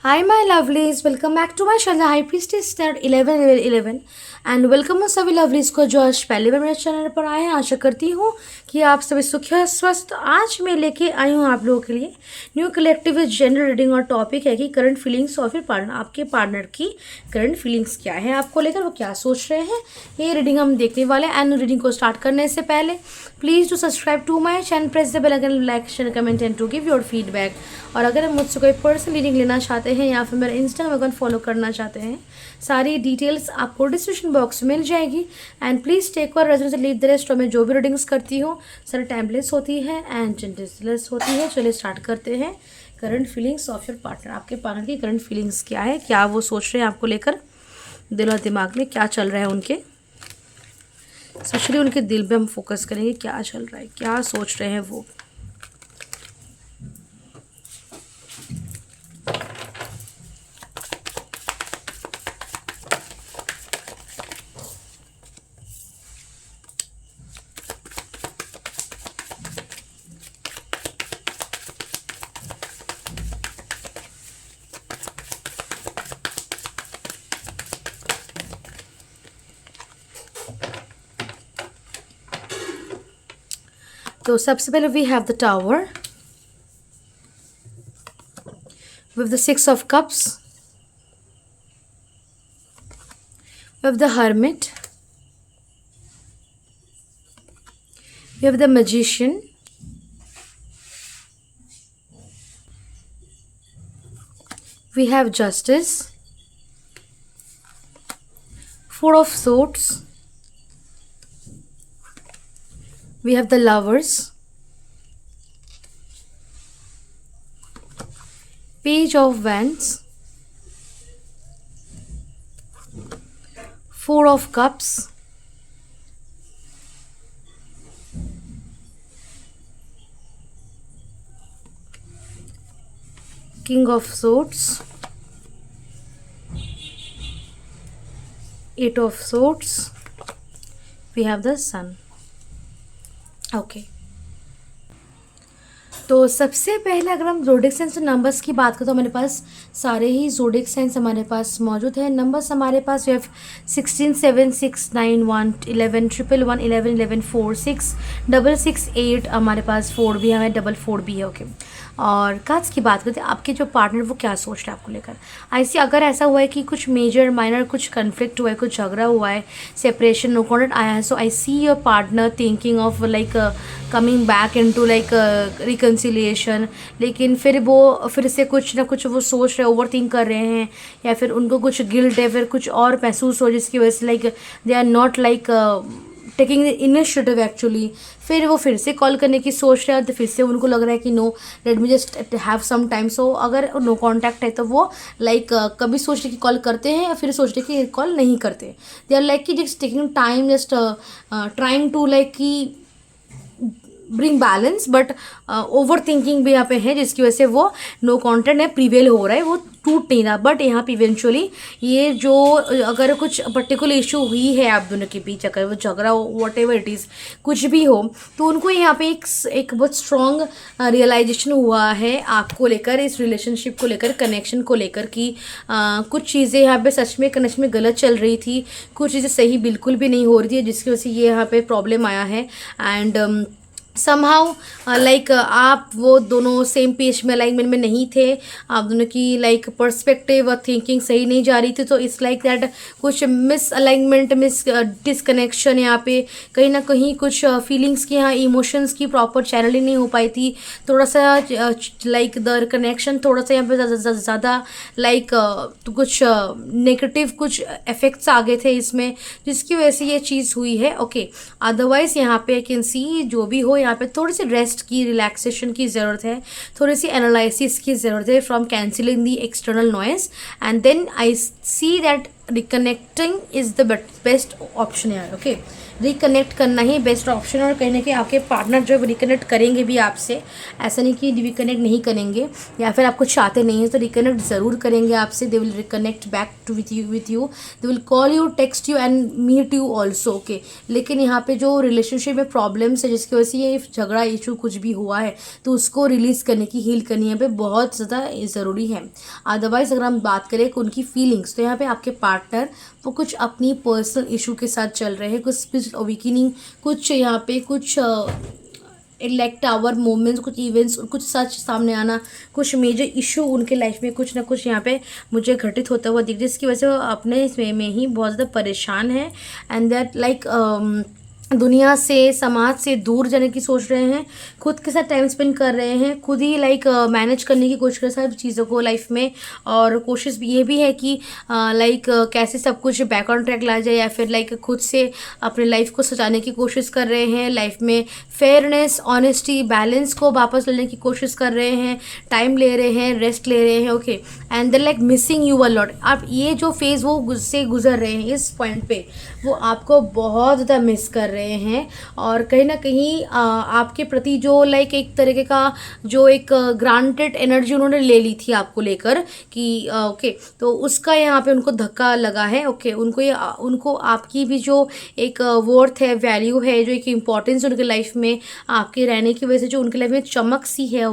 Hi, my lovelies. Welcome back to my channel High Priestess Star 11 and welcome सभी lovelies को जो आज पहली बार मेरे चैनल पर आए हैं। आशा करती हूँ कि आप सभी सुखी और स्वस्थ। तो आज मैं लेके आई हूँ आप लोगों के लिए न्यू कलेक्टिव जेंडर रीडिंग और टॉपिक है कि current feelings of your partner. आपके पार्टनर की करंट फीलिंग्स क्या है, आपको लेकर वो क्या सोच रहे हैं, ये रीडिंग हम देखने वाले हैं। एंड रीडिंग को स्टार्ट करने से पहले please to subscribe to my channel, press the bell icon, like share comment and to give your feedback. और अगर आप मुझसे कोई पर्सनल रीडिंग लेना चाहते हैं या फिर मेरा इंस्टाग्राम अकाउंट फॉलो करना चाहते हैं, सारी डिटेल्स आपको डिस्क्रिप्शन बॉक्स में मिल जाएगी। एंड प्लीज़ टेक और रेजर से लीव द रेस्ट। और मैं जो भी रीडिंग्स करती हूँ सारी टाइमलेस होती है एंड जेंडरलेस होती है। चलिए स्टार्ट करते हैं। Current feelings of your partner. आपके पार्टनर की करंट फीलिंग्स क्या है, क्या वो सोच रहे हैं आपको लेकर, दिल और दिमाग में क्या चल रहा है उनके। स्पेशली उनके दिल पे हम फोकस करेंगे, क्या चल रहा है, क्या सोच रहे हैं वो। तो सबसे पहले we have the tower with the six of cups, we have the hermit, we have the magician, we have justice, four of swords, we have the lovers, page of wands, four of cups, king of swords, eight of swords, we have the sun. Okay तो सबसे पहले अगर हम जोडिक science और numbers की बात करें तो हमारे पास सारे ही जोडिक साइंस हमारे पास मौजूद है। नंबर्स हमारे पास वी हैव 16 7 6 9 1 11 1 1 11 11 4 6 6 6 8 हमारे पास 4 भी है, 4 भी है। ओके और कार्ड्स की बात करते हैं, आपके जो पार्टनर वो क्या सोच रहे हैं आपको लेकर। ऐसे अगर ऐसा हुआ है कि कुछ मेजर माइनर कुछ कन्फ्लिक्ट हुआ है, कुछ झगड़ा हुआ है, सेपरेशन नो कॉन्टेक्ट आया है, so I see your partner thinking of like coming back into like reconciliation. लेकिन फिर वो फिर से कुछ ना कुछ वो सोच रहे, ओवर थिंक कर रहे हैं, या फिर उनको कुछ गिल्ट है, फिर कुछ और महसूस हो जिसकी वजह से like they are not like taking initiative actually. फिर वो फिर से कॉल करने की सोच रहे हैं, तो फिर से उनको लग रहा है कि no let me just have some time. So अगर नो कॉन्टैक्ट है तो वो लाइक कभी सोच रहे कि कॉल करते हैं या फिर सोच रहे कि कॉल नहीं करते। दे आर लाइक कि just taking time, just trying to like कि bring balance, but overthinking भी यहाँ पे है जिसकी वजह से वो नो कॉन्टेंट है प्रिवेल हो रहा है, वो टूट नहीं रहा। बट यहाँ पे इवेंचुअली ये जो अगर कुछ पर्टिकुलर इशू हुई है आप दोनों के बीच, अगर वो झगड़ा हो, वॉट एवर इट इज़, कुछ भी हो, तो उनको यहाँ पे एक बहुत स्ट्रॉन्ग रियलाइजेशन हुआ है आपको लेकर, इस रिलेशनशिप को लेकर, कनेक्शन को लेकर कि कुछ चीज़ें यहाँ पे सच में कनेक्शन में गलत चल रही थी, कुछ चीज़ें सही बिल्कुल भी नहीं हो रही थी, जिसकी वजह से ये यहाँ पे प्रॉब्लम आया है। एंड समहाउ लाइक आप वो दोनों सेम पेज में अलाइनमेंट में नहीं थे, आप दोनों की लाइक पर्सपेक्टिव और थिंकिंग सही नहीं जा रही थी। तो इट्स लाइक दैट कुछ मिस अलाइनमेंट, मिस डिसकनेक्शन, यहाँ पे कहीं ना कहीं कुछ फीलिंग्स की, यहाँ इमोशंस की प्रॉपर चैनलिंग नहीं हो पाई थी। थोड़ा सा लाइक द कनेक्शन थोड़ा सा यहाँ पे ज़्यादा लाइक कुछ नेगेटिव कुछ इफेक्ट्स आ गए थे इसमें, जिसकी वजह से ये चीज़ हुई है। ओके अदरवाइज़ यहाँ पे आई कैन सी जो भी हो, यहाँ पे थोड़ी सी रेस्ट की, रिलैक्सेशन की ज़रूरत है, थोड़ी सी एनालिसिस की ज़रूरत है from cancelling the external noise, and then I see that reconnecting is the best option यार। ओके रिकनेक्ट करना ही बेस्ट ऑप्शन। और कहीं ना कहीं आपके पार्टनर जो है रिकनेक्ट करेंगे भी आपसे, ऐसा नहीं कि रिकनेक्ट नहीं करेंगे या फिर आपको चाहते नहीं है, तो रिकनेक्ट ज़रूर करेंगे आपसे। They will reconnect back to with you, they will call you, text you and meet you also, okay. लेकिन यहाँ पे जो रिलेशनशिप में प्रॉब्लम्स है जिसकी वजह से ये झगड़ा इशू कुछ भी हुआ है, तो उसको रिलीज़ करने की, हील करनी यहाँ पे बहुत ज़्यादा ज़रूरी है। अदरवाइज़ अगर हम बात करें कि उनकी फीलिंग्स, तो यहाँ पे आपके पार्टनर वो कुछ अपनी पर्सनल इशू के साथ चल रहे हैं, कुछ स्पिरिचुअल अवेकनिंग, कुछ यहाँ पे कुछ लाइक टावर मोमेंट्स, कुछ इवेंट्स, कुछ सच सामने आना, कुछ मेजर इशू उनके लाइफ में कुछ ना कुछ यहाँ पे मुझे घटित होता हुआ दिख, जिसकी वजह से वो अपने इसमें में ही बहुत ज़्यादा परेशान है। एंड दैट लाइक दुनिया से, समाज से दूर जाने की सोच रहे हैं, खुद के साथ टाइम स्पेंड कर रहे हैं, खुद ही लाइक मैनेज करने की कोशिश कर रहे हैं सब चीज़ों को लाइफ में। और कोशिश ये भी है कि लाइक कैसे सब कुछ बैक ऑन ट्रैक लाया जाए, या फिर लाइक खुद से अपने लाइफ को सजाने की कोशिश कर रहे हैं, लाइफ में फेयरनेस, ऑनेस्टी, बैलेंस को वापस लेने की कोशिश कर रहे हैं, टाइम ले रहे हैं, रेस्ट ले रहे हैं, okay. And then like missing you a lot. आप ये जो फेज़ वो से गुजर रहे हैं इस पॉइंट पे, वो आपको बहुत ज़्यादा मिस कर रहे हैं। और कहीं ना कहीं आपके प्रति जो लाइक एक तरीके का जो एक ग्रांटेड एनर्जी उन्होंने ले ली थी आपको लेकर कि ओके, तो उसका यहाँ पे उनको धक्का लगा है, ओके। उनको आपकी भी जो एक वर्थ है, वैल्यू है, जो एक इम्पॉर्टेंस उनके लाइफ में आपके रहने की वजह से जो उनके लाइफ में चमक सी है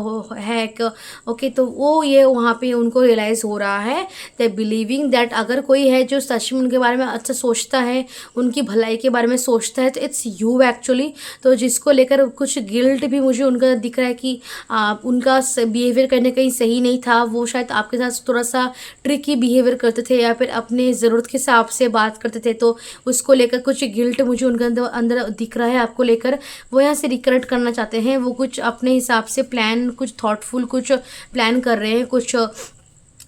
एक, ओके, तो वो ये वहाँ पे उनको रियलाइज़ हो रहा है, दे बिलीविंग दैट अगर कोई है जो सच में उनके बारे में अच्छा सोचता है, उनकी भलाई के बारे में सोचता है, तो इट्स यू एक्चुअली। तो जिसको लेकर कुछ गिल्ट भी मुझे उनका दिख रहा है कि उनका बिहेवियर करने कहीं सही नहीं था, वो शायद आपके साथ थोड़ा सा ट्रिकी बिहेवियर करते थे या फिर अपने ज़रूरत के हिसाब से बात करते थे, तो उसको लेकर कुछ गिल्ट मुझे उनके अंदर दिख रहा है आपको लेकर। वो यहाँ से रिकनेक्ट करना चाहते हैं, वो कुछ अपने हिसाब से प्लान, कुछ थॉटफुल कुछ प्लान कर रहे हैं, कुछ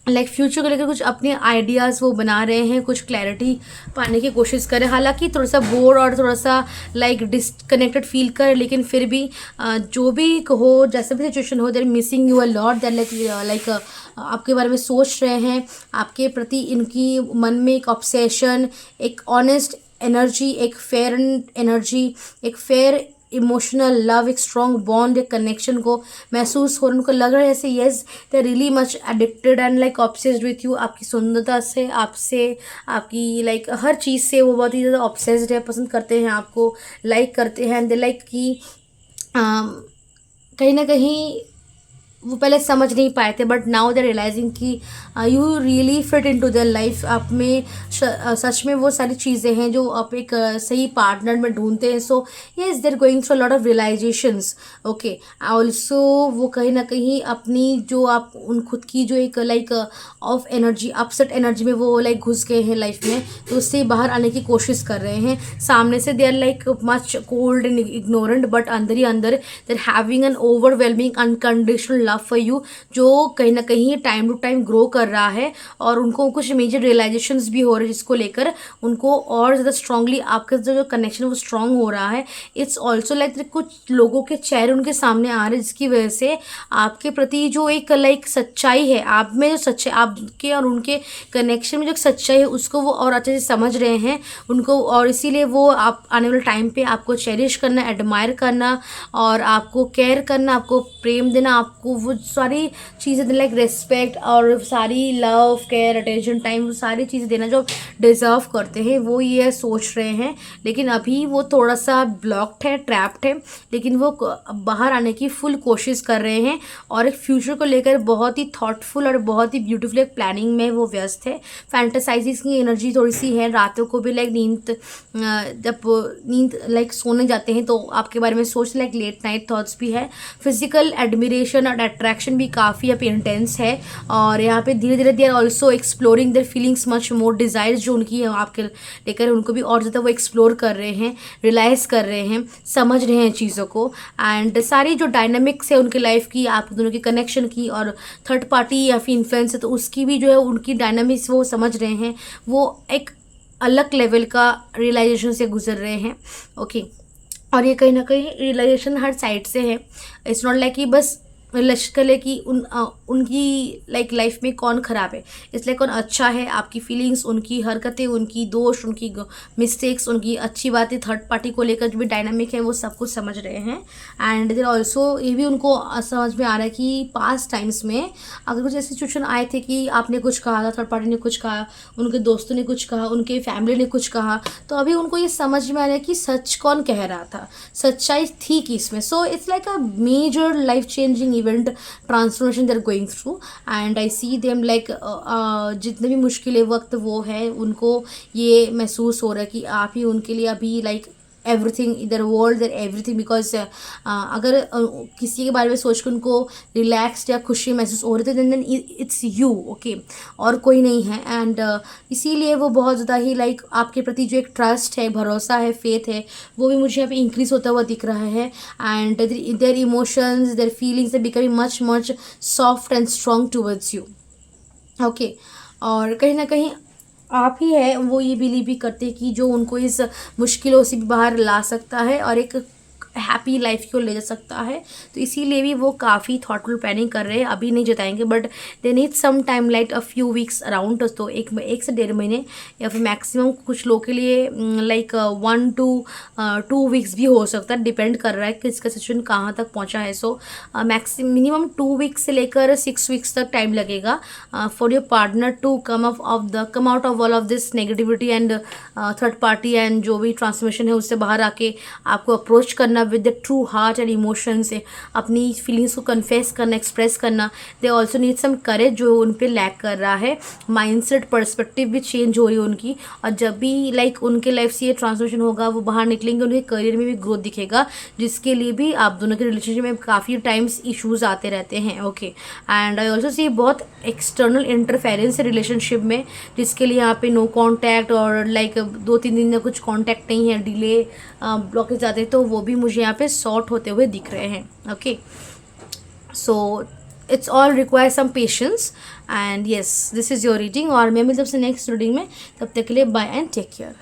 लाइक फ्यूचर को लेकर कुछ अपने आइडियाज़ वो बना रहे हैं, कुछ क्लैरिटी पाने की कोशिश करें। हालांकि थोड़ा सा बोर और थोड़ा सा लाइक डिसकनेक्टेड फील कर, लेकिन फिर भी जो भी हो, जैसे भी सिचुएशन हो, they're missing you a lot, that like आपके बारे में सोच रहे हैं, आपके प्रति इनकी मन में एक ऑब्सेशन, एक ऑनेस्ट एनर्जी, एक फेयर एनर्जी, एक फेयर इमोशनल लव, एक स्ट्रॉन्ग बॉन्ड, एक कनेक्शन को महसूस हो रहा है। उनको लग रहा है जैसे yes they really much addicted and like obsessed with you. आपकी सुंदरता से, आपसे, आपकी लाइक हर चीज़ से वो बहुत ही ज़्यादा ऑब्सेस्ड है, पसंद करते हैं आपको, लाइक करते हैं। दे लाइक कि कहीं ना कहीं वो पहले समझ नहीं पाए थे, बट नाउ दे रियलाइजिंग कि you really fit in to their life. आप में सच में वो सारी चीज़ें हैं जो आप एक सही पार्टनर में ढूंढते हैं। So yes there going through lot of realisations, okay. Also वो कहीं ना कहीं अपनी जो आप उन खुद की जो एक like of energy, upset energy में वो लाइक घुस गए हैं लाइफ में, तो उससे बाहर आने की कोशिश कर रहे हैं। सामने से they are like much cold and ignorant, but अंदर ही अंदर they are having an overwhelming unconditional love for you, जो कहीं ना कहीं टाइम टू टाइम ग्रो कर रहा है। और उनको कुछ मेजर रियलाइजेशंस भी हो रहे हैं, जिसको लेकर उनको और ज़्यादा स्ट्रांगली आपका जो कनेक्शन वो स्ट्रांग हो रहा है। इट्स ऑल्सो लाइक कुछ लोगों के चेहरे उनके सामने आ रहे हैं, जिसकी वजह से आपके प्रति जो एक लाइक सच्चाई है, आप में जो सच्चाई, आपके और उनके कनेक्शन में जो सच्चाई है, उसको वो और अच्छे से समझ रहे हैं उनको। और इसीलिए वो आप आने वाले टाइम पे आपको चेरिश करना, एडमायर करना, और आपको केयर करना, आपको प्रेम देना, आपको वो सारी चीज़ें लाइक रिस्पेक्ट और सारी लव, केयर, अटेंशन, टाइम, वो सारी चीज़ें देना जो डिज़र्व करते हैं, वो ये सोच रहे हैं। लेकिन अभी वो थोड़ा सा ब्लॉक्ड है, ट्रैप्ड है, लेकिन वो बाहर आने की फुल कोशिश कर रहे हैं। और एक फ्यूचर को लेकर बहुत ही थॉटफुल और बहुत ही ब्यूटीफुल एक प्लानिंग में वो व्यस्त है। फैंटेसाइजिस की एनर्जी थोड़ी सी है, रातों को भी लाइक जब नींद लाइक सोने जाते हैं तो आपके बारे में सोच, लाइक लेट नाइट थॉट्स भी है। फिजिकल एडमिरेशन और अट्रैक्शन भी काफ़ी अब इंटेंस है। और यहाँ पे धीरे धीरे they are also exploring their feelings much more, desires जो उनकी है आपके लेकर, उनको भी और ज़्यादा वो एक्सप्लोर कर रहे हैं, रियलाइज़ कर रहे हैं, समझ रहे हैं चीज़ों को। एंड सारी जो डायनामिक्स है उनकी लाइफ की, आप दोनों की कनेक्शन की, और थर्ड पार्टी या फिर इन्फ्लुएंस है तो उसकी भी जो है उनकी डायनामिक्स वो समझ रहे हैं। वो एक अलग लेवल का रियलाइजेशन से गुजर रहे हैं, ओके। और ये कहीं ना कहीं रियलाइजेशन हर साइड से है। इट्स नॉट लाइक कि बस रिलेशन कर ले कि उनकी लाइक लाइफ में कौन ख़राब है, इसलिए कौन अच्छा है। आपकी फीलिंग्स, उनकी हरकतें, उनकी दोष, उनकी मिस्टेक्स, उनकी अच्छी बातें, थर्ड पार्टी को लेकर जो भी डायनामिक है वो सब कुछ समझ रहे हैं। एंड देर ऑल्सो ये भी उनको समझ में आ रहा है कि पास्ट टाइम्स में अगर कुछ ऐसी सिचुएशन आए थे कि आपने कुछ कहा था, थर्ड पार्टी ने कुछ कहा, उनके दोस्तों ने कुछ कहा, उनके फैमिली ने कुछ कहा, तो अभी उनको ये समझ में आ रहा है कि सच कौन कह रहा था, सच्चाई थी कि इसमें। So it's like a major life changing event, transformation they are going through. And I see them like जितने भी मुश्किलें वक्त वो है, उनको ये महसूस हो रहा है कि आप ही उनके लिए अभी लाइक एवरीथिंग, इधर वर्ल्ड इधर एवरीथिंग। बिकॉज अगर किसी के बारे में सोच कर उनको रिलैक्सड या खुशी महसूस हो रही थी, देन इट्स यू, ओके, और कोई नहीं है। एंड इसीलिए वो बहुत ज़्यादा ही लाइक आपके प्रति जो एक ट्रस्ट है, भरोसा है, फेथ है, वो भी मुझे यहाँ पे इंक्रीज होता हुआ दिख रहा है। And their emotions, their feelings are becoming much much soft and strong towards you, okay. और कहीं ना कहीं आप ही है वो ये बिलीव भी करते हैं कि जो उनको इस मुश्किलों से भी बाहर ला सकता है और एक हैप्पी लाइफ को ले जा सकता है। तो इसीलिए भी वो काफ़ी थॉटफुल प्लानिंग कर रहे हैं। अभी नहीं जताएंगे, but they need some time, like a few weeks around. तो एक से 1.5 महीने या फिर मैक्सिमम कुछ लोग के लिए लाइक 1 to 2 वीक्स भी हो सकता है, डिपेंड कर रहा है कि इसका सिचुएशन कहाँ तक पहुँचा है। सो मिनिमम 2 वीक्स से लेकर 6 वीक्स तक टाइम लगेगा for your partner to come out of all of this negativity and third party and जो भी ट्रांसफॉर्मेशन है उससे बाहर आके आपको अप्रोच करना with the true heart and emotion से, अपनी फीलिंग्स को कन्फेस करना, एक्सप्रेस करना। दे ऑल्सो नीड सम करेज जो उन पर लैक कर रहा है। माइंडसेट, पर्सपेक्टिव भी चेंज हो रही है उनकी, और जब भी लाइक उनके लाइफ से ये ट्रांसफॉर्मेशन होगा, वो बाहर निकलेंगे, उनके करियर में भी ग्रोथ दिखेगा, जिसके लिए भी आप दोनों के रिलेशनशिप में काफ़ी टाइम्स इश्यूज आते रहते हैं, okay. And I also see बहुत एक्सटर्नल इंटरफेरेंस है रिलेशनशिप में, जिसके लिए यहाँ पे नो कॉन्टैक्ट और लाइक 2-3 दिन का कुछ कॉन्टैक्ट नहीं है, डिले, ब्लॉकेज आते हैं, तो वो भी मुझे यहाँ पे सॉर्ट होते हुए दिख रहे हैं, okay. So it's all require some patience and yes, this is your reading, और मैं मिलती हूँ आपसे नेक्स्ट रीडिंग में। तब तक के लिए बाय एंड टेक केयर।